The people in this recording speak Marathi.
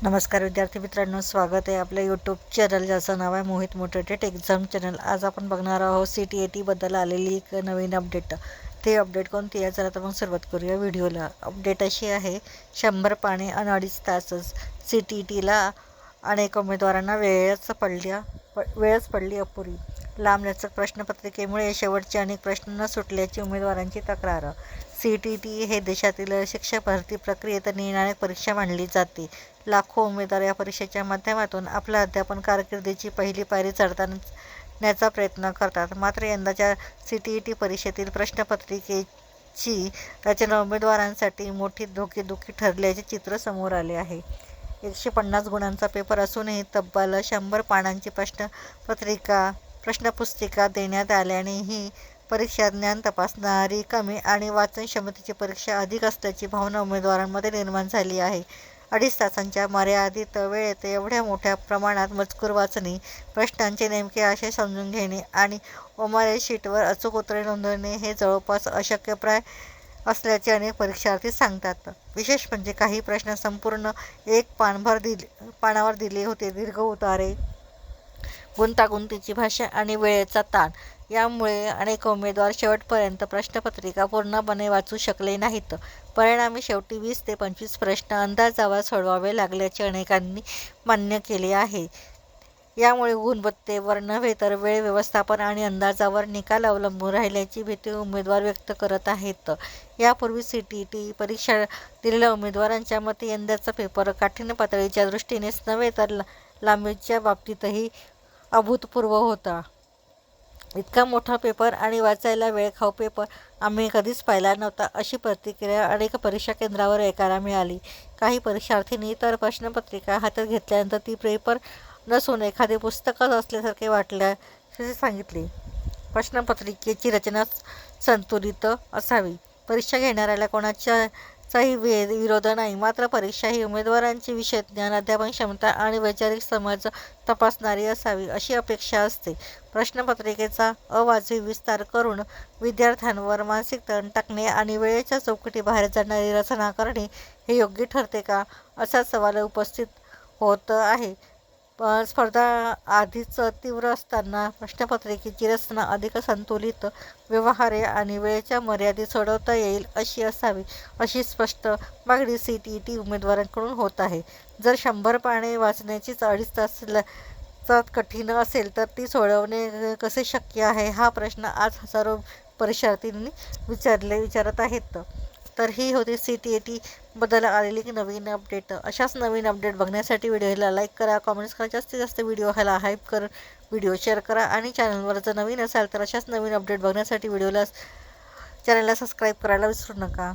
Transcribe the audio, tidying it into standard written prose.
नमस्कार विद्यार्थी मित्रांनो, स्वागत आहे आपल्या यूट्यूब चॅनल ज्याचं नाव आहे मोहित मोटिवेटेड एक्झाम चॅनल। आज आपण बघणार आहोत CTET बद्दल आलेली एक नवीन अपडेट। ते अपडेट कोणती आहे चला तर मग सुरुवात करूया व्हिडिओला। अपडेट अशी आहे, 100 पाने आणि 2.5 तासच CTETला अनेक उमेदवारांना वेळच पडली अपुरी। लांबलचक प्रश्नपत्रिकेमुळे शेवटचे अनेक प्रश्न न सुटल्याची उमेदवारांची तक्रार। CTET हे देशातील शिक्षक भरती प्रक्रियेत निर्णायक परीक्षा मानली जाते। लाखो उमेदवार या परीक्षेच्या माध्यमातून आपल्या अध्यापन कारकिर्दीची पहिली पायरी चढण्याचा प्रयत्न करतात। मात्र यंदाच्या CTET परीक्षेतील प्रश्नपत्रिकेची रचना उमेदवारांसाठी मोठी धोकेदुखी ठरल्याचे चित्र समोर आले आहे। 150 गुणांचा पेपर असूनही तब्बल 100 पानांची प्रश्नपुस्तिका देण्यात आल्याने ही परीक्षा ज्ञान तपासणारी कमी आणि वाचन क्षमतेची परीक्षा अधिक असल्याची भावना उमेदवारांमध्ये निर्माण झाली आहे। 2.5 तासांच्या मर्यादित वेळेत एवढ्या मोठ्या प्रमाणात मजकूर वाचणे, प्रश्नांचे नेमके आशय समजून घेणे आणि ओमारे शीटवर अचूक उत्तरे नोंदवणे हे जवळपास अशक्यप्राय असल्याचे अनेक परीक्षार्थी सांगतात। विशेष म्हणजे काही प्रश्न संपूर्ण एक पानावर दिले होते। दीर्घ उतारे, गुंतागुंतीची भाषा आणि वेळेचा ताण यामुळे अनेक उमेदवार शेवटपर्यंत प्रश्नपत्रिका पूर्णपणे वाचू शकले नाहीत। परिणामी शेवटी 20 ते 25 प्रश्न अंदाजावर सोडवावे लागल्याचे अनेकांनी मान्य केले आहे। यामुळे गुणवत्तेवर नव्हे तर वेळ व्यवस्थापन आणि अंदाजावर निकाल अवलंबून राहिल्याची भीती उमेदवार व्यक्त करत आहेत। यापूर्वी CTET परीक्षा दिलेल्या उमेदवारांच्या मते यंदाचा पेपर काठिण्य पातळीच्या दृष्टीनेच नव्हे तर लांबीच्या बाबतीतही अभूतपूर्व होता। इतका मोठा पेपर आणि वाचायला वेळखाऊ पेपर आम्ही कधीच पाहिला नव्हता, अशी प्रतिक्रिया अनेक परीक्षा केंद्रावर ऐकायला मिळाली। काही परीक्षार्थींनी तर प्रश्नपत्रिका हातात घेतल्यानंतर ती पेपर नसून एखादे पुस्तकच असल्यासारखे वाटल्याचे सांगितले। प्रश्नपत्रिकेची रचना संतुलित असावी, परीक्षा घेणाऱ्याला कोणाचाही विरोध नाही, मात्र परीक्षा ही उमेदवारांचे विषयज्ञान, अध्यापन क्षमता आणि वैचारिक समज तपासणारी असावी, अशी अपेक्षा असते। प्रश्नपत्रिकेचा अवाजवी विस्तार करून विद्यार्थ्यांवर मानसिक ताण टाकणे आणि वेळेच्या चौकटीबाहेर जाणारी रचना करणे हे योग्य ठरते का, असा सवाल उपस्थित होत आहे। स्पर्धा आधीच तीव्र असताना प्रश्नपत्रिकेची रचना अधिक संतुलित, व्यवहार्य आणि वेळेच्या मर्यादेत सोडवता येईल अशी असावी, अशी स्पष्ट मागणी CTET उमेदवारांकडून होत आहे। जर 100 पाने वाचण्याचीच 2.5 तासात कठीण असेल तर ती सोडवणे कसे शक्य आहे, हा प्रश्न आज हजारो परीक्षार्थींनी विचारत आहेत। तर ही होती CTET बद्दल आलेली नवीन अपडेट। अशाच नवीन अपडेट बघण्यासाठी व्हिडिओला लाईक करा, कमेंट्स करा, जास्तीत जास्त व्हिडिओला हाईप कर, व्हिडिओ शेअर करा आणि चॅनलवर जर नवीन असाल तर अशाच नवीन अपडेट बघण्यासाठी चॅनलला सबस्क्राईब करायला विसरू नका।